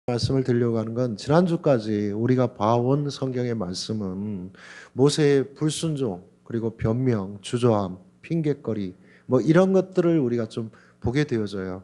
말씀을 드리려고 하는 건 지난주까지 우리가 봐온 성경의 말씀은 모세의 불순종, 그리고 변명, 주저함, 핑곗거리 뭐 이런 것들을 우리가 좀 보게 되어져요.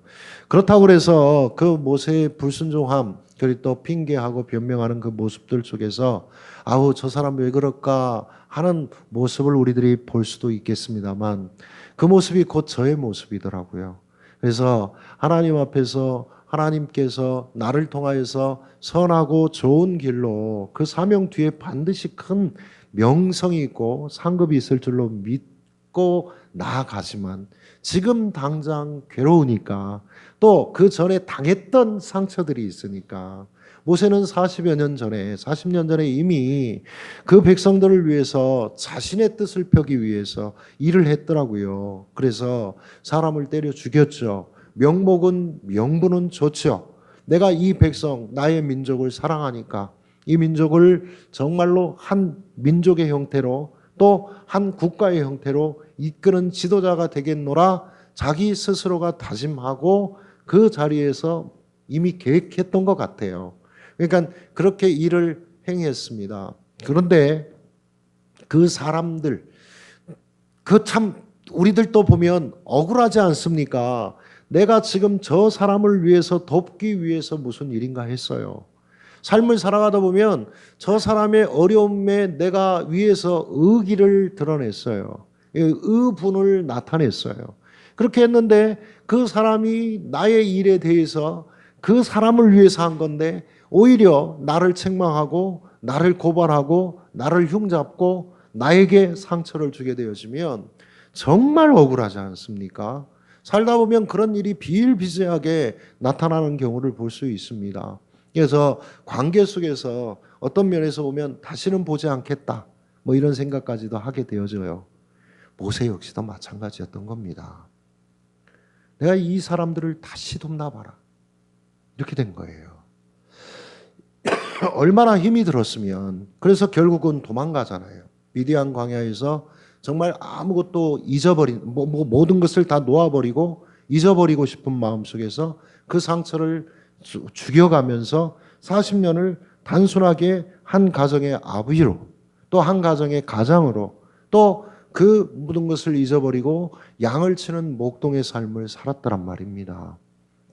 그렇다고 해서 그 모세의 불순종함, 그리고 또 핑계하고 변명하는 그 모습들 속에서 아우 저 사람 왜 그럴까 하는 모습을 우리들이 볼 수도 있겠습니다만 그 모습이 곧 저의 모습이더라고요. 그래서 하나님 앞에서 하나님께서 나를 통하여서 선하고 좋은 길로 그 사명 뒤에 반드시 큰 명성이 있고 상급이 있을 줄로 믿고 나아가지만 지금 당장 괴로우니까 또 그 전에 당했던 상처들이 있으니까 모세는 40여 년 전에 40년 전에 이미 그 백성들을 위해서 자신의 뜻을 펴기 위해서 일을 했더라고요. 그래서 사람을 때려 죽였죠. 명목은 명분은 좋죠. 내가 이 백성 나의 민족을 사랑하니까 이 민족을 정말로 한 민족의 형태로 또 한 국가의 형태로 이끄는 지도자가 되겠노라 자기 스스로가 다짐하고 그 자리에서 이미 계획했던 것 같아요. 그러니까 그렇게 일을 행했습니다. 그런데 그 사람들 그 참 우리들도 보면 억울하지 않습니까? 내가 지금 저 사람을 위해서 돕기 위해서 무슨 일인가 했어요. 삶을 살아가다 보면 저 사람의 어려움에 내가 위해서 의기를 드러냈어요. 의분을 나타냈어요. 그렇게 했는데 그 사람이 나의 일에 대해서 그 사람을 위해서 한 건데 오히려 나를 책망하고 나를 고발하고 나를 흉잡고 나에게 상처를 주게 되어지면 정말 억울하지 않습니까? 살다 보면 그런 일이 비일비재하게 나타나는 경우를 볼 수 있습니다. 그래서 관계 속에서 어떤 면에서 보면 다시는 보지 않겠다 뭐 이런 생각까지도 하게 되어져요. 모세 역시도 마찬가지였던 겁니다. 내가 이 사람들을 다시 돕나봐라 이렇게 된 거예요. 얼마나 힘이 들었으면 그래서 결국은 도망가잖아요. 미디안 광야에서 정말 아무것도 잊어버린 모든 것을 다 놓아버리고 잊어버리고 싶은 마음속에서 그 상처를 죽여가면서 40년을 단순하게 한 가정의 아비로 또 한 가정의 가장으로 또 그 모든 것을 잊어버리고 양을 치는 목동의 삶을 살았더란 말입니다.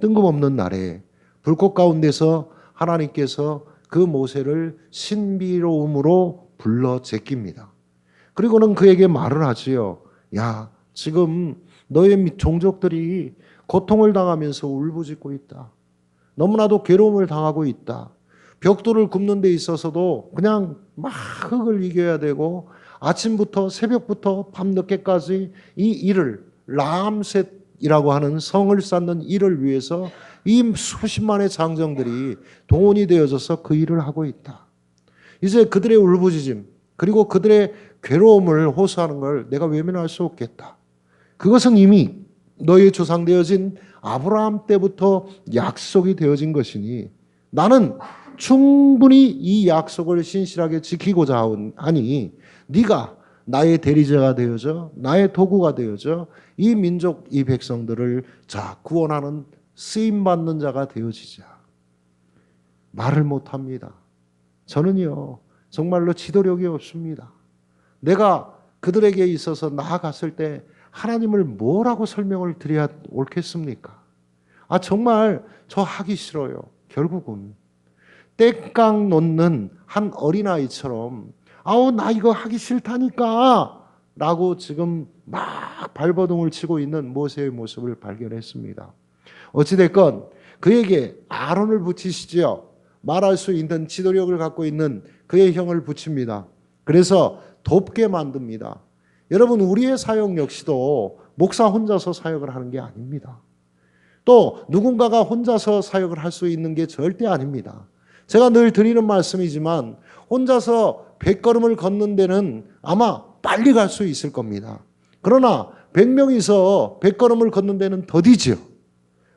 뜬금없는 날에 불꽃 가운데서 하나님께서 그 모세를 신비로움으로 불러 제낍니다. 그리고는 그에게 말을 하지요. 야, 지금 너의 종족들이 고통을 당하면서 울부짖고 있다. 너무나도 괴로움을 당하고 있다. 벽돌을 굽는 데 있어서도 그냥 막 흙을 이겨야 되고 아침부터 새벽부터 밤늦게까지 이 일을 람셋이라고 하는 성을 쌓는 일을 위해서 이 수십만의 장정들이 동원이 되어져서 그 일을 하고 있다. 이제 그들의 울부짖음 그리고 그들의 괴로움을 호소하는 걸 내가 외면할 수 없겠다. 그것은 이미 너의 조상 되어진 아브라함 때부터 약속이 되어진 것이니 나는 충분히 이 약속을 신실하게 지키고자 하니 네가 나의 대리자가 되어져 나의 도구가 되어져 이 민족 이 백성들을 자 구원하는 쓰임받는 자가 되어지자. 말을 못합니다. 저는요 정말로 지도력이 없습니다. 내가 그들에게 있어서 나아갔을 때 하나님을 뭐라고 설명을 드려야 옳겠습니까? 아 정말 저 하기 싫어요. 결국은 땡깡 놓는 한 어린아이처럼 아우 나 이거 하기 싫다니까 라고 지금 막 발버둥을 치고 있는 모세의 모습을 발견했습니다. 어찌됐건 그에게 아론을 붙이시지요. 말할 수 있는 지도력을 갖고 있는 그의 형을 붙입니다. 그래서 돕게 만듭니다. 여러분 우리의 사역 역시도 목사 혼자서 사역을 하는 게 아닙니다. 또 누군가가 혼자서 사역을 할 수 있는 게 절대 아닙니다. 제가 늘 드리는 말씀이지만 혼자서 100걸음을 걷는 데는 아마 빨리 갈 수 있을 겁니다. 그러나 100명이서 100걸음을 걷는 데는 더디지요.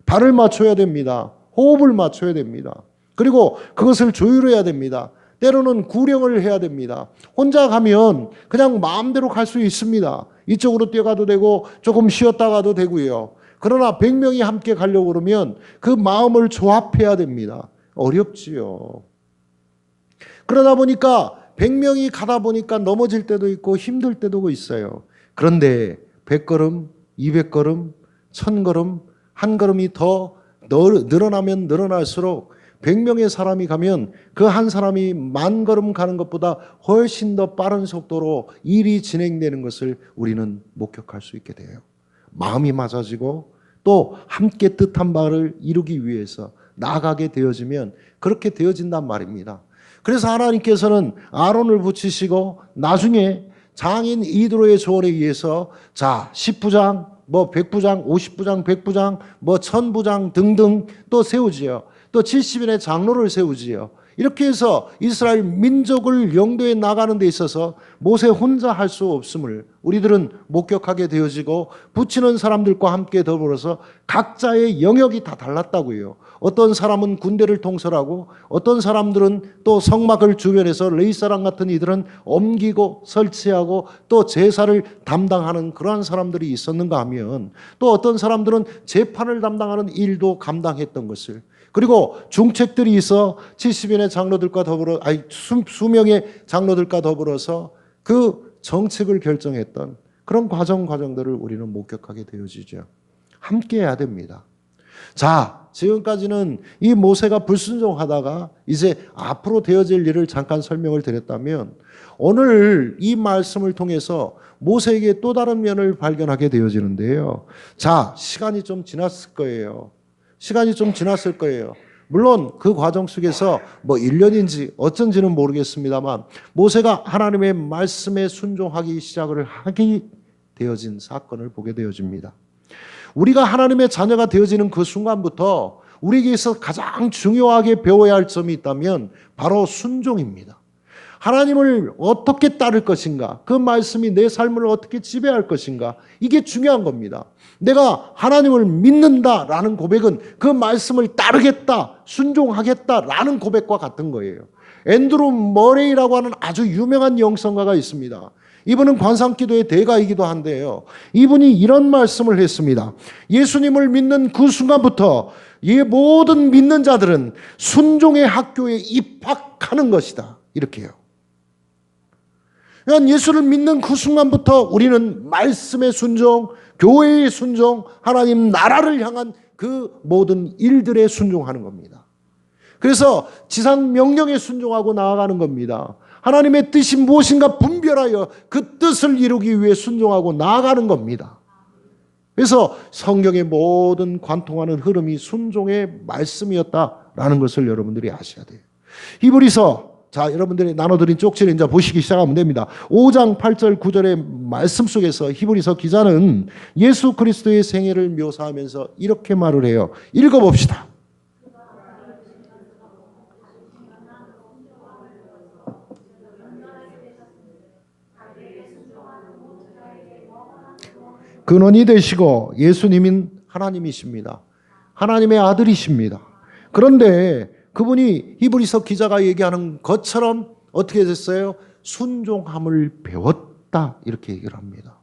발을 맞춰야 됩니다. 호흡을 맞춰야 됩니다. 그리고 그것을 조율해야 됩니다. 때로는 구령을 해야 됩니다. 혼자 가면 그냥 마음대로 갈 수 있습니다. 이쪽으로 뛰어가도 되고 조금 쉬었다 가도 되고요. 그러나 100명이 함께 가려고 그러면 그 마음을 조합해야 됩니다. 어렵지요. 그러다 보니까 100명이 가다 보니까 넘어질 때도 있고 힘들 때도 있어요. 그런데 100걸음, 200걸음, 1000걸음, 한 걸음이 더 늘어나면 늘어날수록 100명의 사람이 가면 그 한 사람이 10,000걸음 가는 것보다 훨씬 더 빠른 속도로 일이 진행되는 것을 우리는 목격할 수 있게 돼요. 마음이 맞아지고 또 함께 뜻한 바를 이루기 위해서 나아가게 되어지면 그렇게 되어진단 말입니다. 그래서 하나님께서는 아론을 붙이시고 나중에 장인 이드로의 조언에 의해서 자 10부장, 뭐 100부장, 50부장, 100부장, 뭐 1000부장 등등 또 세우지요. 또 70인의 장로를 세우지요. 이렇게 해서 이스라엘 민족을 영도에 나가는 데 있어서 모세 혼자 할 수 없음을 우리들은 목격하게 되어지고 붙이는 사람들과 함께 더불어서 각자의 영역이 다 달랐다고요. 어떤 사람은 군대를 통솔하고 어떤 사람들은 또 성막을 주변에서 레위사람 같은 이들은 옮기고 설치하고 또 제사를 담당하는 그러한 사람들이 있었는가 하면 또 어떤 사람들은 재판을 담당하는 일도 감당했던 것을 그리고 중책들이 있어 70인의 장로들과 더불어 수명의 장로들과 더불어서 그 정책을 결정했던 그런 과정들을 우리는 목격하게 되어지죠. 함께 해야 됩니다. 자, 지금까지는 이 모세가 불순종하다가 이제 앞으로 되어질 일을 잠깐 설명을 드렸다면 오늘 이 말씀을 통해서 모세에게 또 다른 면을 발견하게 되어지는데요. 자, 시간이 좀 지났을 거예요. 물론 그 과정 속에서 뭐 1년인지 어쩐지는 모르겠습니다만 모세가 하나님의 말씀에 순종하기 시작을 하게 되어진 사건을 보게 되어집니다. 우리가 하나님의 자녀가 되어지는 그 순간부터 우리에게 있어서 가장 중요하게 배워야 할 점이 있다면 바로 순종입니다. 하나님을 어떻게 따를 것인가, 그 말씀이 내 삶을 어떻게 지배할 것인가, 이게 중요한 겁니다. 내가 하나님을 믿는다라는 고백은 그 말씀을 따르겠다, 순종하겠다라는 고백과 같은 거예요. 앤드루 머레이라고 하는 아주 유명한 영성가가 있습니다. 이분은 관상기도의 대가이기도 한데요. 이분이 이런 말씀을 했습니다. 예수님을 믿는 그 순간부터 이 모든 믿는 자들은 순종의 학교에 입학하는 것이다. 이렇게요. 그러니까 예수를 믿는 그 순간부터 우리는 말씀의 순종, 교회의 순종, 하나님 나라를 향한 그 모든 일들에 순종하는 겁니다. 그래서 지상 명령에 순종하고 나아가는 겁니다. 하나님의 뜻이 무엇인가 분별하여 그 뜻을 이루기 위해 순종하고 나아가는 겁니다. 그래서 성경의 모든 관통하는 흐름이 순종의 말씀이었다라는 것을 여러분들이 아셔야 돼요. 히브리서, 자, 여러분들이 나눠드린 쪽지를 이제 보시기 시작하면 됩니다. 5장 8절 9절의 말씀 속에서 히브리서 기자는 예수 그리스도의 생애를 묘사하면서 이렇게 말을 해요. 읽어봅시다. 근원이 되시고 예수님은 하나님이십니다. 하나님의 아들이십니다. 그런데 그분이 히브리서 기자가 얘기하는 것처럼 어떻게 됐어요? 순종함을 배웠다 이렇게 얘기를 합니다.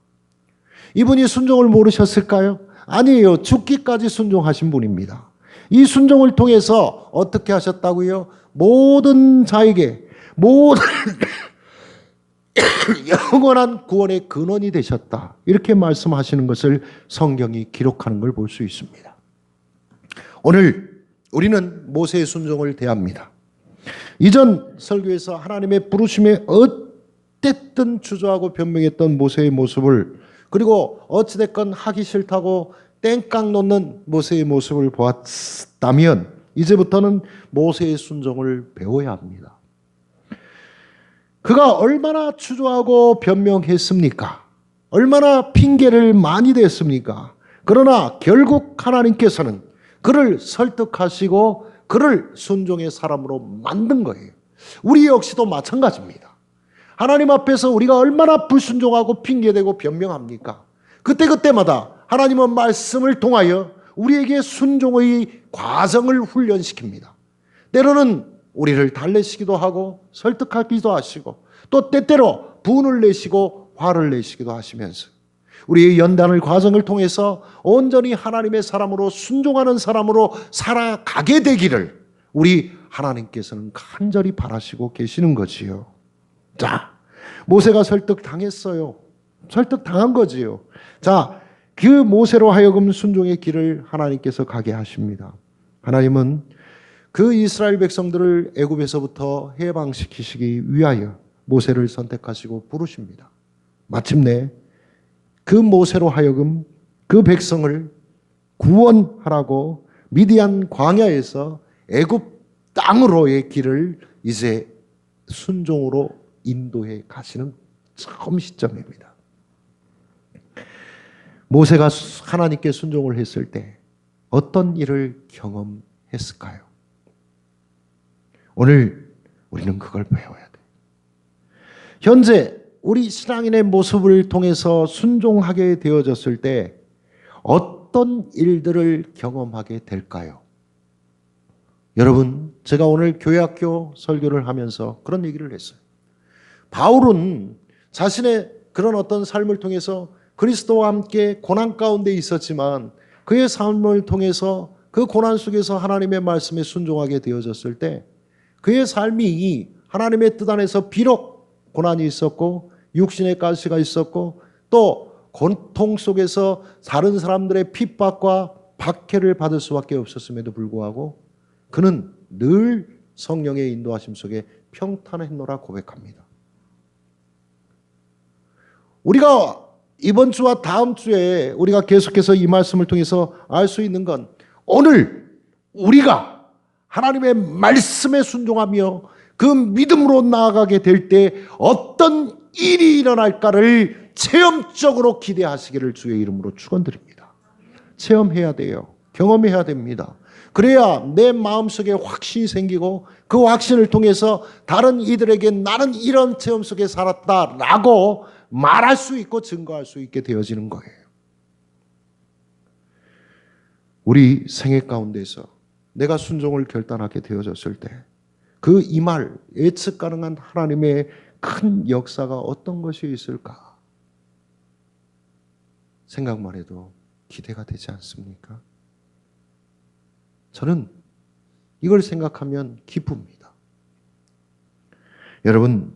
이분이 순종을 모르셨을까요? 아니에요. 죽기까지 순종하신 분입니다. 이 순종을 통해서 어떻게 하셨다고요? 모든 자에게 모든 영원한 구원의 근원이 되셨다. 이렇게 말씀하시는 것을 성경이 기록하는 걸 볼 수 있습니다. 오늘 우리는 모세의 순종을 대합니다. 이전 설교에서 하나님의 부르심에 어쨌든 주저하고 변명했던 모세의 모습을 그리고 어찌됐건 하기 싫다고 땡깡 놓는 모세의 모습을 보았다면 이제부터는 모세의 순종을 배워야 합니다. 그가 얼마나 주저하고 변명했습니까? 얼마나 핑계를 많이 댔습니까? 그러나 결국 하나님께서는 그를 설득하시고 그를 순종의 사람으로 만든 거예요. 우리 역시도 마찬가지입니다. 하나님 앞에서 우리가 얼마나 불순종하고 핑계대고 변명합니까? 그때마다 하나님은 말씀을 통하여 우리에게 순종의 과정을 훈련시킵니다. 때로는 우리를 달래시기도 하고 설득하기도 하시고 또 때때로 분을 내시고 화를 내시기도 하시면서 우리의 연단의 과정을 통해서 온전히 하나님의 사람으로 순종하는 사람으로 살아가게 되기를 우리 하나님께서는 간절히 바라시고 계시는 거지요. 자, 모세가 설득당했어요. 설득당한 거지요. 자, 그 모세로 하여금 순종의 길을 하나님께서 가게 하십니다. 하나님은 그 이스라엘 백성들을 애굽에서부터 해방시키시기 위하여 모세를 선택하시고 부르십니다. 마침내 그 모세로 하여금 그 백성을 구원하라고 미디안 광야에서 애굽 땅으로의 길을 이제 순종으로 인도해 가시는 처음 시점입니다. 모세가 하나님께 순종을 했을 때 어떤 일을 경험했을까요? 오늘 우리는 그걸 배워야 돼. 현재 우리 신앙인의 모습을 통해서 순종하게 되어졌을 때 어떤 일들을 경험하게 될까요? 여러분, 제가 오늘 교회학교 설교를 하면서 그런 얘기를 했어요. 바울은 자신의 그런 어떤 삶을 통해서 그리스도와 함께 고난 가운데 있었지만 그의 삶을 통해서 그 고난 속에서 하나님의 말씀에 순종하게 되어졌을 때 그의 삶이 하나님의 뜻 안에서 비록 고난이 있었고 육신의 가시가 있었고 또 고통 속에서 다른 사람들의 핍박과 박해를 받을 수밖에 없었음에도 불구하고 그는 늘 성령의 인도하심 속에 평탄했노라 고백합니다. 우리가 이번 주와 다음 주에 우리가 계속해서 이 말씀을 통해서 알 수 있는 건 오늘 우리가 하나님의 말씀에 순종하며 그 믿음으로 나아가게 될 때 어떤 일이 일어날까를 체험적으로 기대하시기를 주의 이름으로 축원드립니다. 체험해야 돼요. 경험해야 됩니다. 그래야 내 마음속에 확신이 생기고 그 확신을 통해서 다른 이들에게 나는 이런 체험 속에 살았다라고 말할 수 있고 증거할 수 있게 되어지는 거예요. 우리 생애 가운데서 내가 순종을 결단하게 되어졌을 때 그 이 말 예측 가능한 하나님의 큰 역사가 어떤 것이 있을까? 생각만 해도 기대가 되지 않습니까? 저는 이걸 생각하면 기쁩니다. 여러분,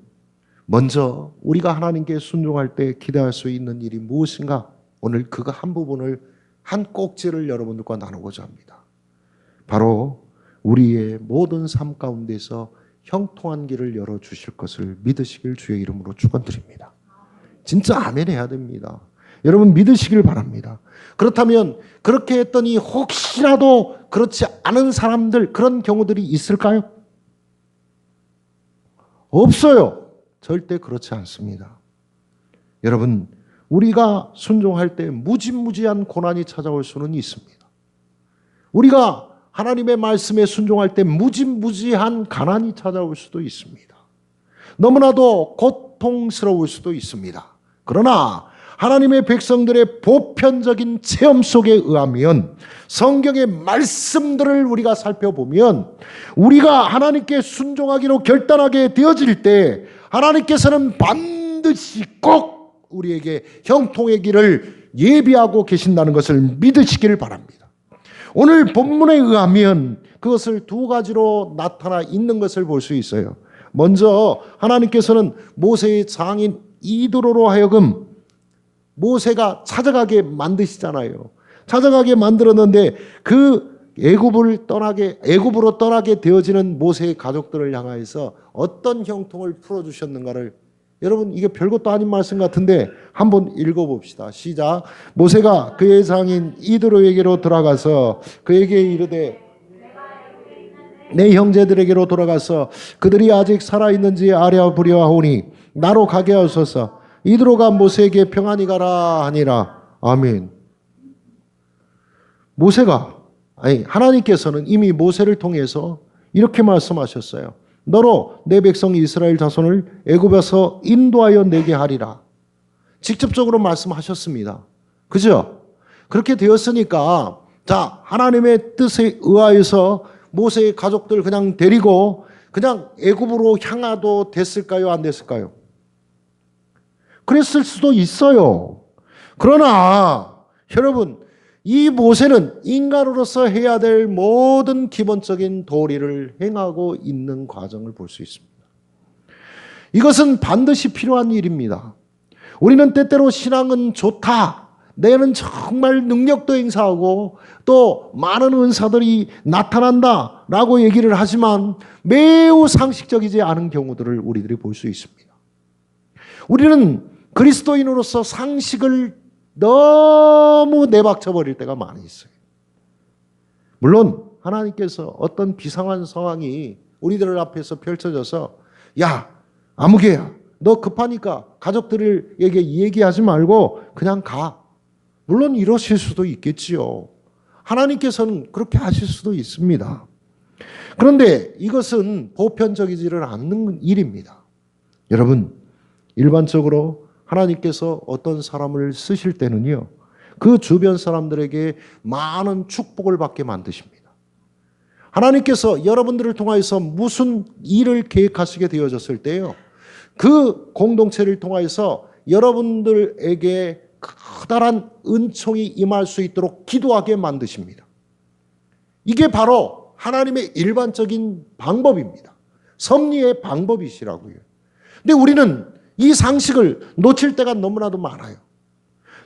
먼저 우리가 하나님께 순종할 때 기대할 수 있는 일이 무엇인가? 오늘 그거 한 부분을 한 꼭지를 여러분들과 나누고자 합니다. 바로 우리의 모든 삶 가운데서 형통한 길을 열어주실 것을 믿으시길 주의 이름으로 축원드립니다. 진짜 아멘 해야 됩니다. 여러분 믿으시길 바랍니다. 그렇다면 그렇게 했더니 혹시라도 그렇지 않은 사람들 그런 경우들이 있을까요? 없어요. 절대 그렇지 않습니다. 여러분 우리가 순종할 때 무지무지한 고난이 찾아올 수는 있습니다. 우리가 하나님의 말씀에 순종할 때 무지무지한 가난이 찾아올 수도 있습니다. 너무나도 고통스러울 수도 있습니다. 그러나 하나님의 백성들의 보편적인 체험 속에 의하면 성경의 말씀들을 우리가 살펴보면 우리가 하나님께 순종하기로 결단하게 되어질 때 하나님께서는 반드시 꼭 우리에게 형통의 길을 예비하고 계신다는 것을 믿으시길 바랍니다. 오늘 본문에 의하면 그것을 두 가지로 나타나 있는 것을 볼 수 있어요. 먼저 하나님께서는 모세의 장인 이드로로 하여금 모세가 찾아가게 만드시잖아요. 찾아가게 만들었는데 그 애굽으로 떠나게 되어지는 모세의 가족들을 향하여서 어떤 형통을 풀어주셨는가를 여러분 이게 별것도 아닌 말씀 같은데 한번 읽어봅시다. 시작. 모세가 그의 장인 이드로에게로 돌아가서 그에게 이르되 내 형제들에게로 돌아가서 그들이 아직 살아있는지 알아보려 하오니 나로 가게 하소서. 이드로가 모세에게 평안히 가라 하니라. 아멘. 하나님께서는 이미 모세를 통해서 이렇게 말씀하셨어요. 너로 내 백성 이스라엘 자손을 애굽에서 인도하여 내게 하리라. 직접적으로 말씀하셨습니다. 그죠? 그렇게 되었으니까 자 하나님의 뜻에 의하여서 모세의 가족들 그냥 데리고 그냥 애굽으로 향하도 됐을까요? 안 됐을까요? 그랬을 수도 있어요. 그러나 여러분 이 모세는 인간으로서 해야 될 모든 기본적인 도리를 행하고 있는 과정을 볼 수 있습니다. 이것은 반드시 필요한 일입니다. 우리는 때때로 신앙은 좋다, 내는 정말 능력도 행사하고 또 많은 은사들이 나타난다 라고 얘기를 하지만 매우 상식적이지 않은 경우들을 우리들이 볼 수 있습니다. 우리는 그리스도인으로서 상식을 너무 내박쳐 버릴 때가 많이 있어요. 물론 하나님께서 어떤 비상한 상황이 우리들 앞에서 펼쳐져서 야, 아무개야, 너 급하니까 가족들에게 얘기하지 말고 그냥 가. 물론 이러실 수도 있겠지요. 하나님께서는 그렇게 하실 수도 있습니다. 그런데 이것은 보편적이지를 않는 일입니다. 여러분, 일반적으로 하나님께서 어떤 사람을 쓰실 때는요, 그 주변 사람들에게 많은 축복을 받게 만드십니다. 하나님께서 여러분들을 통하여서 무슨 일을 계획하시게 되어졌을 때요, 그 공동체를 통하여서 여러분들에게 커다란 은총이 임할 수 있도록 기도하게 만드십니다. 이게 바로 하나님의 일반적인 방법입니다. 섭리의 방법이시라고요. 근데 우리는 이 상식을 놓칠 때가 너무나도 많아요.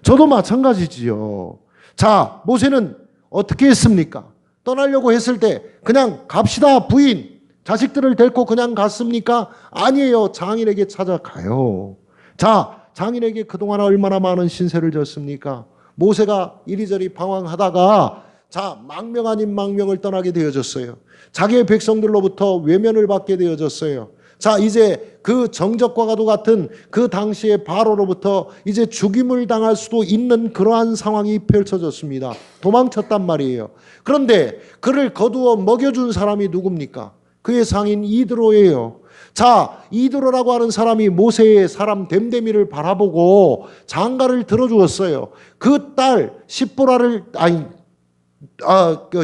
저도 마찬가지지요. 자, 모세는 어떻게 했습니까? 떠나려고 했을 때 그냥 갑시다 부인, 자식들을 데리고 그냥 갔습니까? 아니에요. 장인에게 찾아가요. 자, 장인에게 그동안 얼마나 많은 신세를 졌습니까? 모세가 이리저리 방황하다가 자, 망명 아닌 망명을 떠나게 되어졌어요. 자기의 백성들로부터 외면을 받게 되어졌어요. 자, 이제 그 정적과도 같은 그 당시의 바로로부터 이제 죽임을 당할 수도 있는 그러한 상황이 펼쳐졌습니다. 도망쳤단 말이에요. 그런데 그를 거두어 먹여준 사람이 누굽니까? 그의 상인 이드로예요. 자, 이드로라고 하는 사람이 모세의 사람 댐데미를 바라보고 장가를 들어주었어요. 그 딸 십보라를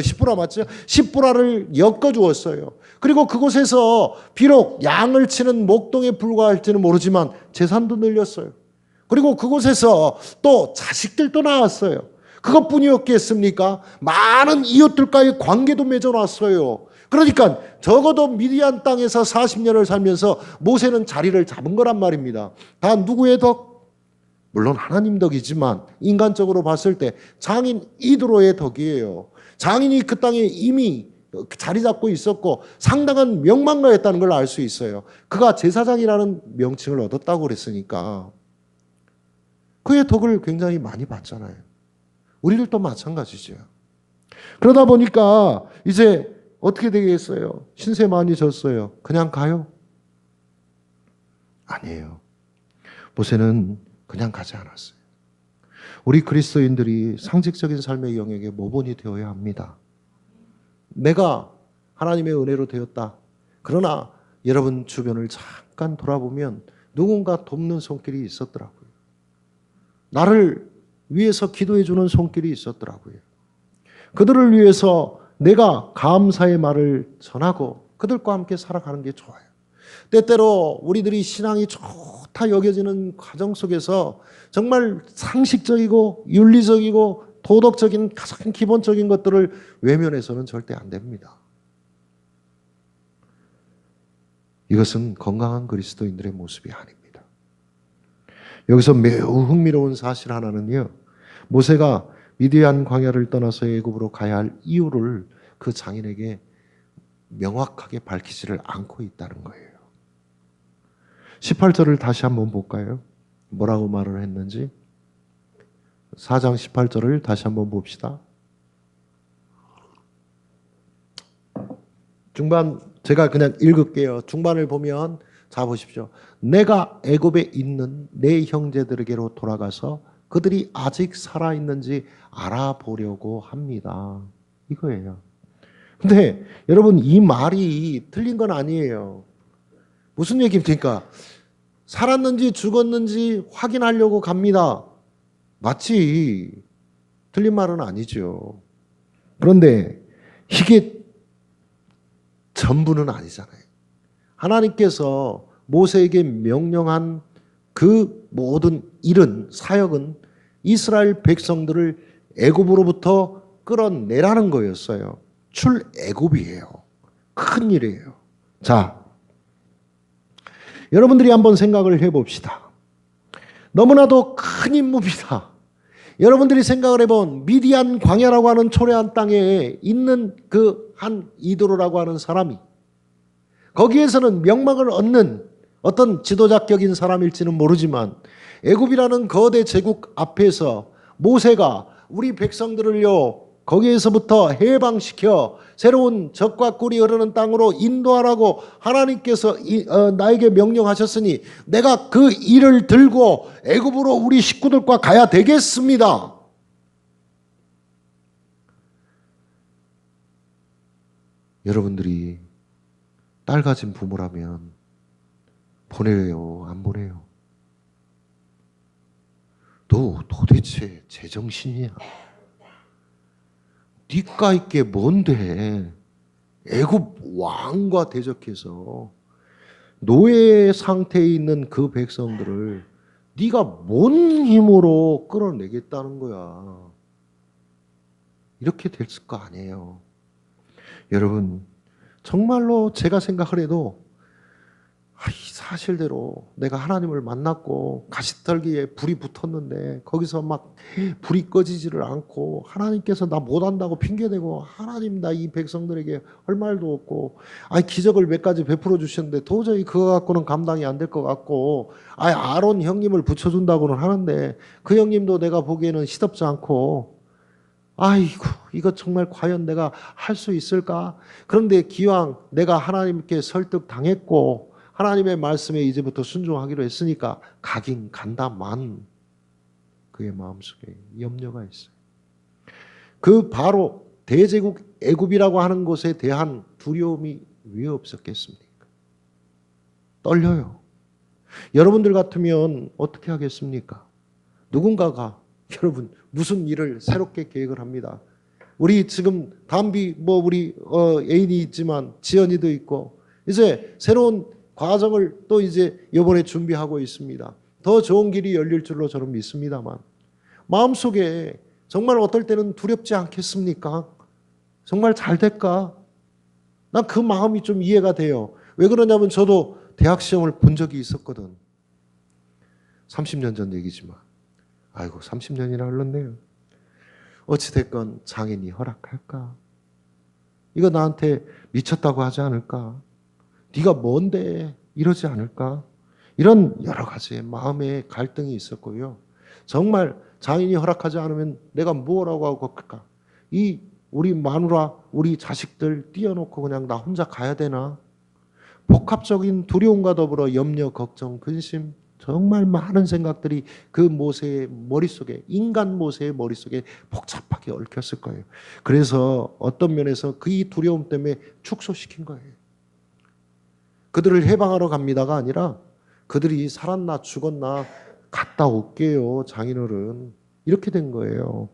십보라 맞죠? 십보라를 엮어주었어요. 그리고 그곳에서 비록 양을 치는 목동에 불과할지는 모르지만 재산도 늘렸어요. 그리고 그곳에서 또 자식들도 낳았어요. 그것뿐이었겠습니까? 많은 이웃들과의 관계도 맺어놨어요. 그러니까 적어도 미디안 땅에서 40년을 살면서 모세는 자리를 잡은 거란 말입니다. 다 누구의 덕? 물론 하나님 덕이지만 인간적으로 봤을 때 장인 이드로의 덕이에요. 장인이 그 땅에 이미 자리 잡고 있었고 상당한 명망가였다는 걸 알 수 있어요. 그가 제사장이라는 명칭을 얻었다고 그랬으니까 그의 덕을 굉장히 많이 봤잖아요. 우리들도 마찬가지죠. 그러다 보니까 이제 어떻게 되겠어요? 신세 많이 졌어요. 그냥 가요? 아니에요. 모세는 그냥 가지 않았어요. 우리 그리스도인들이 상식적인 삶의 영역에 모본이 되어야 합니다. 내가 하나님의 은혜로 되었다. 그러나 여러분 주변을 잠깐 돌아보면 누군가 돕는 손길이 있었더라고요. 나를 위해서 기도해 주는 손길이 있었더라고요. 그들을 위해서 내가 감사의 말을 전하고 그들과 함께 살아가는 게 좋아요. 때때로 우리들이 신앙이 좋다 여겨지는 과정 속에서 정말 상식적이고 윤리적이고 도덕적인 가장 기본적인 것들을 외면해서는 절대 안 됩니다. 이것은 건강한 그리스도인들의 모습이 아닙니다. 여기서 매우 흥미로운 사실 하나는요. 모세가 미디안 광야를 떠나서 애굽으로 가야 할 이유를 그 장인에게 명확하게 밝히지를 않고 있다는 거예요. 18절을 다시 한번 볼까요? 뭐라고 말을 했는지. 4장 18절을 다시 한번 봅시다. 중반 제가 그냥 읽을게요. 중반을 보면 자 보십시오. 내가 애굽에 있는 내 형제들에게로 돌아가서 그들이 아직 살아있는지 알아보려고 합니다. 이거예요. 근데 여러분 이 말이 틀린 건 아니에요. 무슨 얘기입니까? 살았는지 죽었는지 확인하려고 갑니다. 맞지. 틀린 말은 아니죠. 그런데 이게 전부는 아니잖아요. 하나님께서 모세에게 명령한 그 모든 일은 사역은 이스라엘 백성들을 애굽으로부터 끌어내라는 거였어요. 출애굽이에요. 큰 일이에요. 자, 여러분들이 한번 생각을 해봅시다. 너무나도 큰 임무입니다. 여러분들이 생각을 해본 미디안 광야라고 하는 초래한 땅에 있는 그 한 이도로라고 하는 사람이 거기에서는 명망을 얻는 어떤 지도자격인 사람일지는 모르지만 애굽이라는 거대 제국 앞에서 모세가 우리 백성들을요 거기에서부터 해방시켜 새로운 젖과 꿀이 흐르는 땅으로 인도하라고 하나님께서 나에게 명령하셨으니 내가 그 일을 들고 애굽으로 우리 식구들과 가야 되겠습니다. 여러분들이 딸 가진 부모라면 보내요, 안 보내요? 너 도대체 제정신이야? 니까 있게 뭔데? 애굽 왕과 대적해서 노예 상태에 있는 그 백성들을 네가 뭔 힘으로 끌어내겠다는 거야? 이렇게 됐을 거 아니에요. 여러분, 정말로 제가 생각을 해도 이 사실대로 내가 하나님을 만났고 가시떨기에 불이 붙었는데 거기서 막 불이 꺼지지를 않고 하나님께서 나 못한다고 핑계대고 하나님 나 이 백성들에게 할 말도 없고 기적을 몇 가지 베풀어 주셨는데 도저히 그거 갖고는 감당이 안 될 것 같고 아론 형님을 붙여준다고는 하는데 그 형님도 내가 보기에는 시덥지 않고 아이고 이거 정말 과연 내가 할 수 있을까? 그런데 기왕 내가 하나님께 설득당했고 하나님의 말씀에 이제부터 순종하기로 했으니까 가긴 간다만 그의 마음속에 염려가 있어요. 그 바로 대제국 애굽이라고 하는 곳에 대한 두려움이 왜 없었겠습니까? 떨려요. 여러분들 같으면 어떻게 하겠습니까? 누군가가 여러분 무슨 일을 새롭게 계획을 합니다. 우리 지금 담비 우리 애인이 있지만 지연이도 있고 이제 새로운 과정을 또 이제 이번에 준비하고 있습니다. 더 좋은 길이 열릴 줄로 저는 믿습니다만 마음속에 정말 어떨 때는 두렵지 않겠습니까? 정말 잘 될까? 난 그 마음이 좀 이해가 돼요. 왜 그러냐면 저도 대학 시험을 본 적이 있었거든. 30년 전 얘기지만 아이고 30년이나 흘렀네요. 어찌됐건 장인이 허락할까? 이거 나한테 미쳤다고 하지 않을까? 네가 뭔데 이러지 않을까? 이런 여러 가지의 마음의 갈등이 있었고요. 정말 장인이 허락하지 않으면 내가 뭐라고 하고 갈까? 우리 마누라, 우리 자식들 띄워놓고 그냥 나 혼자 가야 되나? 복합적인 두려움과 더불어 염려, 걱정, 근심, 정말 많은 생각들이 그 모세의 머릿속에, 인간 모세의 머릿속에 복잡하게 얽혔을 거예요. 그래서 어떤 면에서 그 이 두려움 때문에 축소시킨 거예요. 그들을 해방하러 갑니다가 아니라 그들이 살았나 죽었나 갔다 올게요, 장인어른. 이렇게 된 거예요.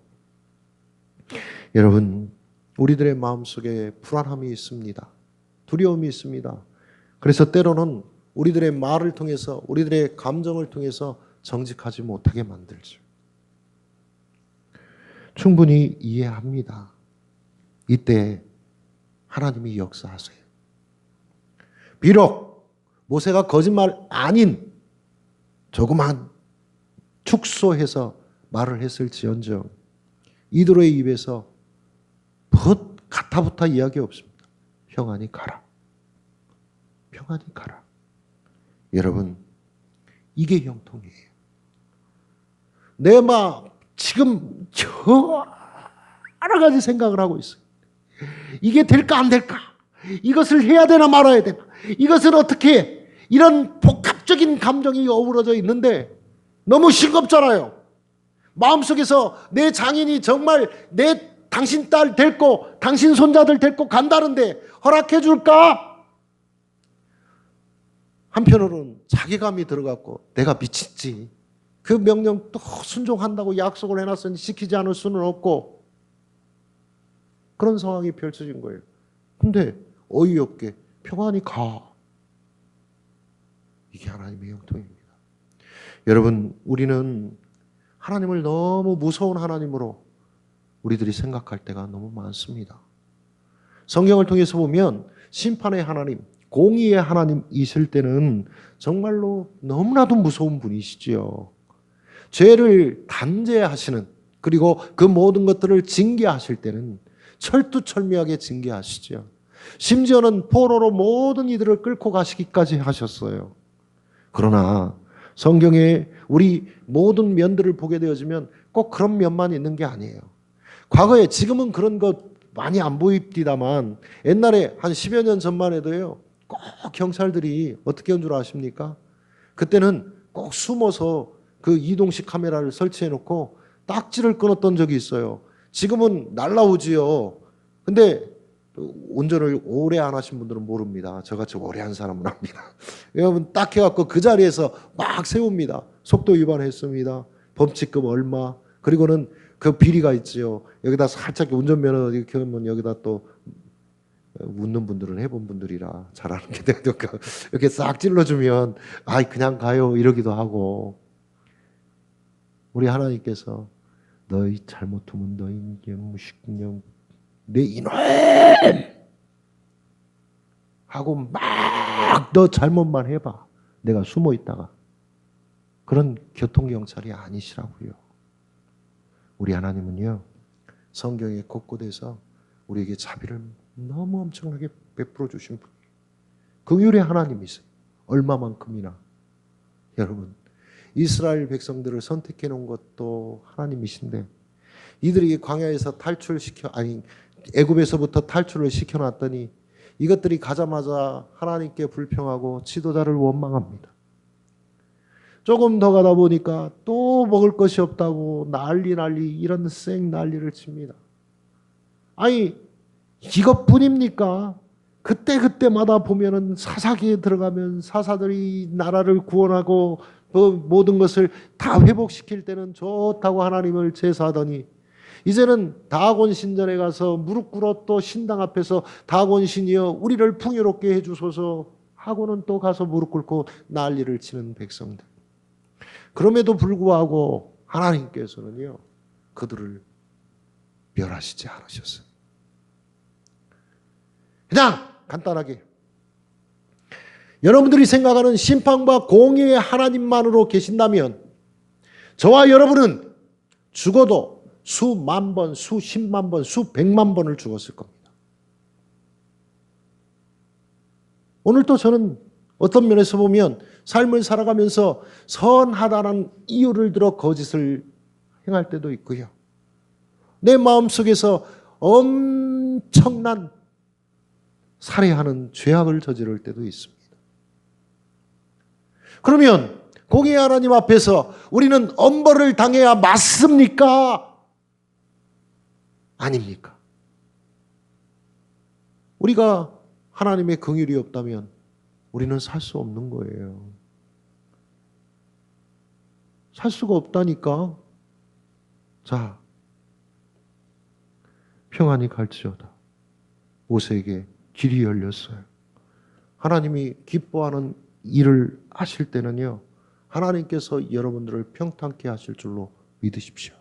여러분, 우리들의 마음속에 불안함이 있습니다. 두려움이 있습니다. 그래서 때로는 우리들의 말을 통해서 우리들의 감정을 통해서 정직하지 못하게 만들죠. 충분히 이해합니다. 이때 하나님이 역사하세요. 비록 모세가 거짓말 아닌 조그만 축소해서 말을 했을지언정 이도로의 입에서 가타부타 이야기 없습니다. 평안히 가라. 평안히 가라. 여러분, 이게 형통이에요. 내 마음 지금 여러 가지 생각을 하고 있어요. 이게 될까 안 될까? 이것을 해야 되나 말아야 되나? 이것을 어떻게 해? 이런 복합적인 감정이 어우러져 있는데 너무 싱겁잖아요. 마음속에서 내 장인이 정말 당신 딸 데리고 당신 손자들 데리고 간다는데 허락해 줄까? 한편으로는 자괴감이 들어갔고 내가 미쳤지. 그 명령 또 순종한다고 약속을 해놨으니 지키지 않을 수는 없고 그런 상황이 펼쳐진 거예요. 근데 어이없게 평안히 가. 이게 하나님의 형통입니다. 여러분, 우리는 하나님을 너무 무서운 하나님으로 우리들이 생각할 때가 너무 많습니다. 성경을 통해서 보면 심판의 하나님, 공의의 하나님이실 때는 정말로 너무나도 무서운 분이시지요. 죄를 단죄하시는, 그리고 그 모든 것들을 징계하실 때는 철두철미하게 징계하시죠. 심지어는 포로로 모든 이들을 끌고 가시기까지 하셨어요. 그러나 성경에 우리 모든 면들을 보게 되어지면 꼭 그런 면만 있는 게 아니에요. 과거에, 지금은 그런 것 많이 안 보입디다만 옛날에 한 10여 년 전만 해도요, 꼭 경찰들이 어떻게 한 줄 아십니까? 그때는 꼭 숨어서 그 이동식 카메라를 설치해 놓고 딱지를 끊었던 적이 있어요. 지금은 날라오지요. 근데 운전을 오래 안 하신 분들은 모릅니다. 저같이 오래 한 사람은 압니다. 여러분 딱 해갖고 그 자리에서 막 세웁니다. 속도 위반했습니다. 범칙금 얼마. 그리고는 그 비리가 있지요. 여기다 살짝 운전면허 이렇게 하면 여기다 또 웃는 분들은 해본 분들이라 잘하는 게 되니까 이렇게 싹 찔러주면 아이 그냥 가요 이러기도 하고. 우리 하나님께서 너희 잘못하면 너희 무식령 내 이놈 하고 막 너 잘못만 해봐. 내가 숨어 있다가. 그런 교통경찰이 아니시라고요. 우리 하나님은요, 성경에 곳곳에서 우리에게 자비를 너무 엄청나게 베풀어 주신 분이에요. 긍휼의 하나님이세요. 얼마만큼이나. 여러분, 이스라엘 백성들을 선택해 놓은 것도 하나님이신데 이들이 광야에서 애굽에서부터 탈출을 시켜놨더니 이것들이 가자마자 하나님께 불평하고 지도자를 원망합니다. 조금 더 가다 보니까 또 먹을 것이 없다고 난리 이런 쌩 난리를 칩니다. 아니 이것뿐입니까? 그때마다 보면은 사사기에 들어가면 사사들이 나라를 구원하고 그 모든 것을 다 회복시킬 때는 좋다고 하나님을 제사하더니 이제는 다곤 신전에 가서 무릎 꿇어 또 신당 앞에서 다곤 신이여 우리를 풍요롭게 해주소서 하고는 또 가서 무릎 꿇고 난리를 치는 백성들. 그럼에도 불구하고 하나님께서는요, 그들을 멸하시지 않으셨어요. 그냥 간단하게 여러분들이 생각하는 심판과 공의의 하나님만으로 계신다면 저와 여러분은 죽어도 수만 번, 수십만 번, 수백만 번을 죽었을 겁니다. 오늘도 저는 어떤 면에서 보면 삶을 살아가면서 선하다는 이유를 들어 거짓을 행할 때도 있고요. 내 마음속에서 엄청난 살해하는 죄악을 저지를 때도 있습니다. 그러면 공의의 하나님 앞에서 우리는 엄벌을 당해야 맞습니까? 아닙니까? 우리가 하나님의 긍휼이 없다면 우리는 살 수 없는 거예요. 살 수가 없다니까. 자, 평안히 갈지어다. 모세에게 길이 열렸어요. 하나님이 기뻐하는 일을 하실 때는요, 하나님께서 여러분들을 평탄케 하실 줄로 믿으십시오.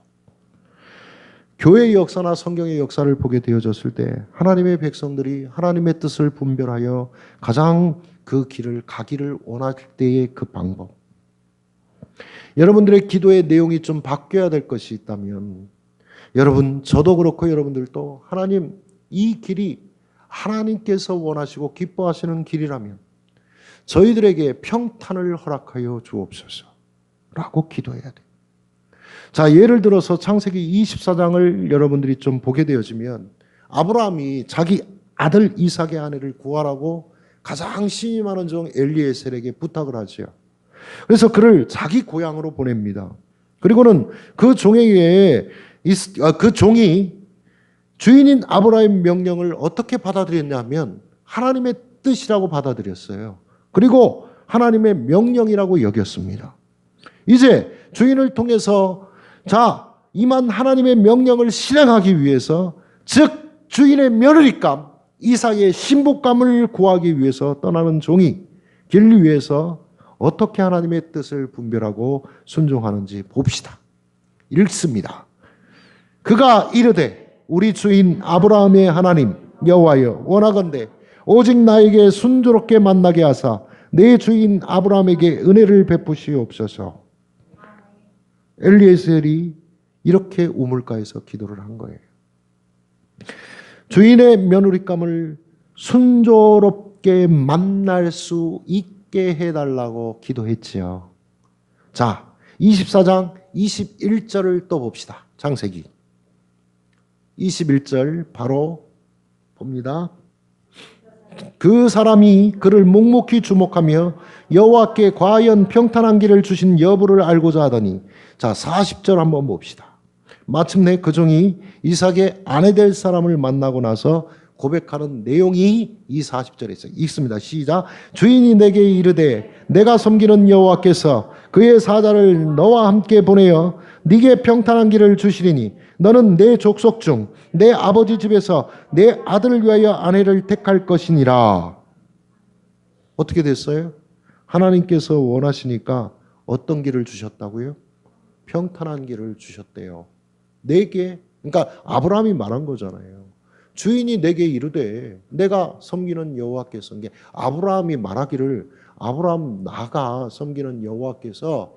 교회의 역사나 성경의 역사를 보게 되어졌을 때 하나님의 백성들이 하나님의 뜻을 분별하여 가장 그 길을 가기를 원할 때의 그 방법. 여러분들의 기도의 내용이 좀 바뀌어야 될 것이 있다면 여러분, 저도 그렇고 여러분들도 하나님, 이 길이 하나님께서 원하시고 기뻐하시는 길이라면 저희들에게 평탄을 허락하여 주옵소서 라고 기도해야 돼요. 자, 예를 들어서 창세기 24장을 여러분들이 좀 보게 되어지면 아브라함이 자기 아들 이삭의 아내를 구하라고 가장 신이 많은 종 엘리에셀에게 부탁을 하지요. 그래서 그를 자기 고향으로 보냅니다. 그리고는 그 종에게 그 종이 주인인 아브라함의 명령을 어떻게 받아들였냐면 하나님의 뜻이라고 받아들였어요. 그리고 하나님의 명령이라고 여겼습니다. 이제 주인을 통해서 자, 이만 하나님의 명령을 실행하기 위해서, 즉 주인의 며느리감, 이삭의 신부감을 구하기 위해서 떠나는 종이 길 위에서 어떻게 하나님의 뜻을 분별하고 순종하는지 봅시다. 읽습니다. 그가 이르되 우리 주인 아브라함의 하나님 여호와여 원하건대 오직 나에게 순조롭게 만나게 하사 내 주인 아브라함에게 은혜를 베푸시옵소서. 엘리에셀이 이렇게 우물가에서 기도를 한 거예요. 주인의 며느리감을 순조롭게 만날 수 있게 해달라고 기도했지요. 자, 24장 21절을 또 봅시다. 창세기 21절 바로 봅니다. 그 사람이 그를 묵묵히 주목하며 여호와께 과연 평탄한 길을 주신 여부를 알고자 하더니, 자 40절 한번 봅시다. 마침내 그 종이 이삭의 아내 될 사람을 만나고 나서 고백하는 내용이 이 40절에 있어요. 읽습니다. 시작. 주인이 내게 이르되 내가 섬기는 여호와께서 그의 사자를 너와 함께 보내어 네게 평탄한 길을 주시리니 너는 내 족속 중 내 아버지 집에서 내 아들을 위하여 아내를 택할 것이니라. 어떻게 됐어요? 하나님께서 원하시니까 어떤 길을 주셨다고요? 평탄한 길을 주셨대요. 내게, 그러니까 아브라함이 말한 거잖아요. 주인이 내게 이르되 내가 섬기는 여호와께서, 아브라함이 말하기를 아브라함 나가 섬기는 여호와께서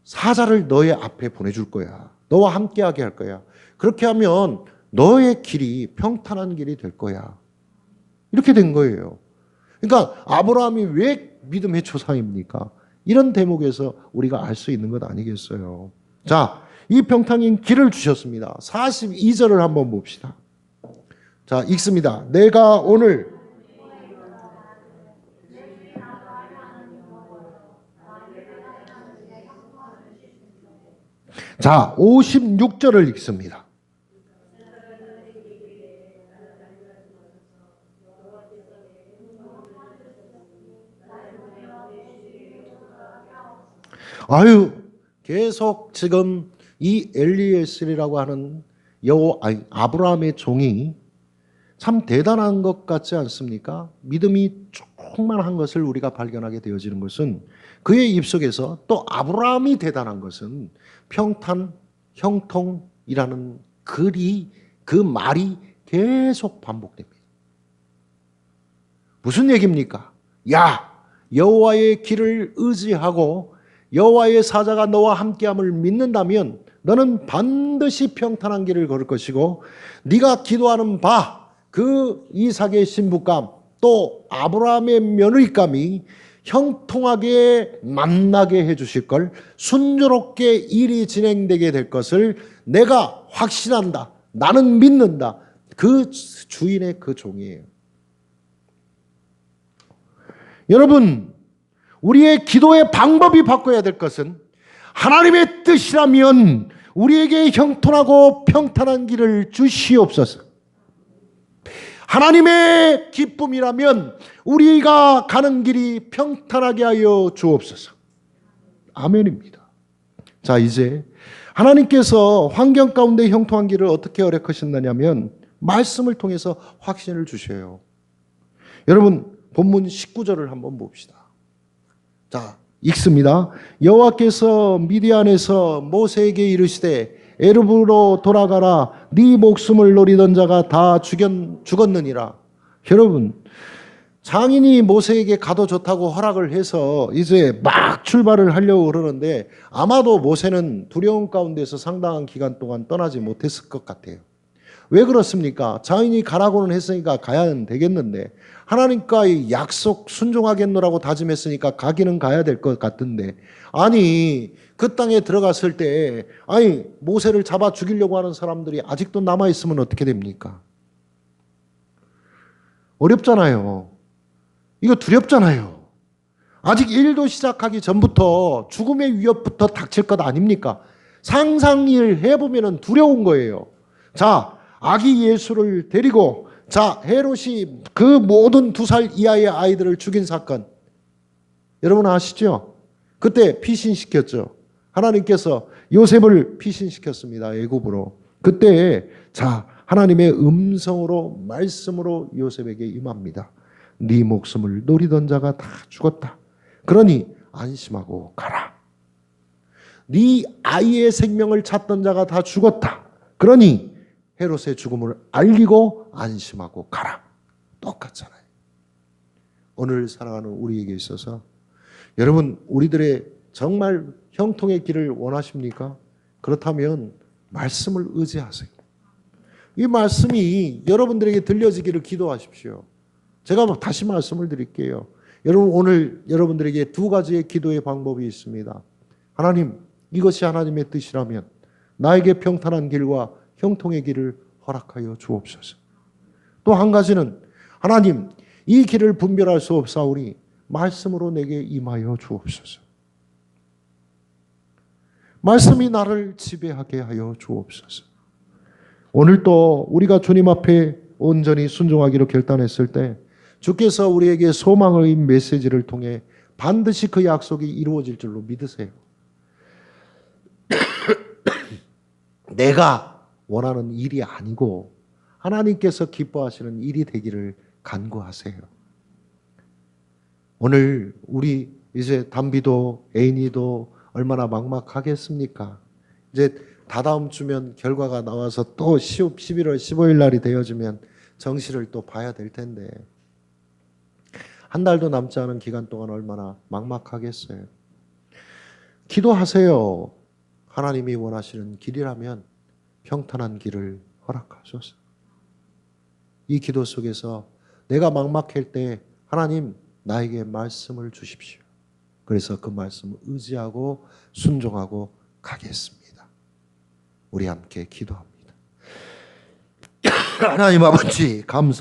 사자를 너의 앞에 보내줄 거야. 너와 함께하게 할 거야. 그렇게 하면 너의 길이 평탄한 길이 될 거야. 이렇게 된 거예요. 그러니까 아브라함이 왜 믿음의 조상입니까? 이런 대목에서 우리가 알 수 있는 것 아니겠어요? 자, 이 평탄한 길을 주셨습니다. 42절을 한번 봅시다. 자, 읽습니다. 내가 오늘 자, 56절을 읽습니다. 아유, 계속 지금 이 엘리에셀이라고 하는 아브라함의 종이 참 대단한 것 같지 않습니까? 믿음이 충만한 것을 우리가 발견하게 되어지는 것은 그의 입속에서 또 아브라함이 대단한 것은 평탄, 형통이라는 그 말이 계속 반복됩니다. 무슨 얘기입니까? 야, 여호와의 길을 의지하고 여호와의 사자가 너와 함께함을 믿는다면 너는 반드시 평탄한 길을 걸을 것이고 네가 기도하는 바 그 이삭의 신부감 또 아브라함의 며느리감이 형통하게 만나게 해주실 걸, 순조롭게 일이 진행되게 될 것을 내가 확신한다. 나는 믿는다. 그 주인의 그 종이에요. 여러분, 우리의 기도의 방법이 바꿔야 될 것은 하나님의 뜻이라면 우리에게 형통하고 평탄한 길을 주시옵소서. 하나님의 기쁨이라면 우리가 가는 길이 평탄하게 하여 주옵소서. 아멘입니다. 자, 이제 하나님께서 환경 가운데 형통한 길을 어떻게 허락하셨느냐면 말씀을 통해서 확신을 주셔요. 여러분, 본문 19절을 한번 봅시다. 자, 읽습니다. 여호와께서 미디안에서 모세에게 이르시되 에르브로 돌아가라. 네 목숨을 노리던 자가 다 죽었느니라. 여러분, 장인이 모세에게 가도 좋다고 허락을 해서 이제 막 출발을 하려고 그러는데 아마도 모세는 두려움 가운데서 상당한 기간 동안 떠나지 못했을 것 같아요. 왜 그렇습니까? 장인이 가라고는 했으니까 가야 되겠는데 하나님과의 약속 순종하겠노라고 다짐했으니까 가기는 가야 될 것 같은데, 아니 그 땅에 들어갔을 때 모세를 잡아 죽이려고 하는 사람들이 아직도 남아있으면 어떻게 됩니까? 어렵잖아요. 이거 두렵잖아요. 아직 일도 시작하기 전부터 죽음의 위협부터 닥칠 것 아닙니까? 상상일 해보면 두려운 거예요. 자, 아기 예수를 데리고 자, 헤롯이 그 모든 2살 이하의 아이들을 죽인 사건 여러분 아시죠? 그때 피신시켰죠. 하나님께서 요셉을 피신시켰습니다. 애굽으로. 그때 자, 하나님의 음성으로 말씀으로 요셉에게 임합니다. 네 목숨을 노리던 자가 다 죽었다. 그러니 안심하고 가라. 네 아이의 생명을 찾던 자가 다 죽었다. 그러니 헤롯의 죽음을 알리고 안심하고 가라. 똑같잖아요. 오늘 살아가는 우리에게 있어서 여러분, 우리들의 정말 형통의 길을 원하십니까? 그렇다면 말씀을 의지하세요. 이 말씀이 여러분들에게 들려지기를 기도하십시오. 제가 다시 말씀을 드릴게요. 여러분, 오늘 여러분들에게 두 가지의 기도의 방법이 있습니다. 하나님, 이것이 하나님의 뜻이라면 나에게 평탄한 길과 형통의 길을 허락하여 주옵소서. 또 한 가지는 하나님, 이 길을 분별할 수 없사오니 말씀으로 내게 임하여 주옵소서. 말씀이 나를 지배하게 하여 주옵소서. 오늘 또 우리가 주님 앞에 온전히 순종하기로 결단했을 때 주께서 우리에게 소망의 메시지를 통해 반드시 그 약속이 이루어질 줄로 믿으세요. 내가 원하는 일이 아니고 하나님께서 기뻐하시는 일이 되기를 간구하세요. 오늘 우리 이제 담비도 애인이도 얼마나 막막하겠습니까? 이제 다다음 주면 결과가 나와서 또 11월 15일 날이 되어지면 정시를 또 봐야 될 텐데 한 달도 남지 않은 기간 동안 얼마나 막막하겠어요. 기도하세요. 하나님이 원하시는 길이라면 평탄한 길을 허락하소서. 이 기도 속에서 내가 막막할 때 하나님 나에게 말씀을 주십시오. 그래서 그 말씀을 의지하고 순종하고 가겠습니다. 우리 함께 기도합니다. 하나님 아버지 감사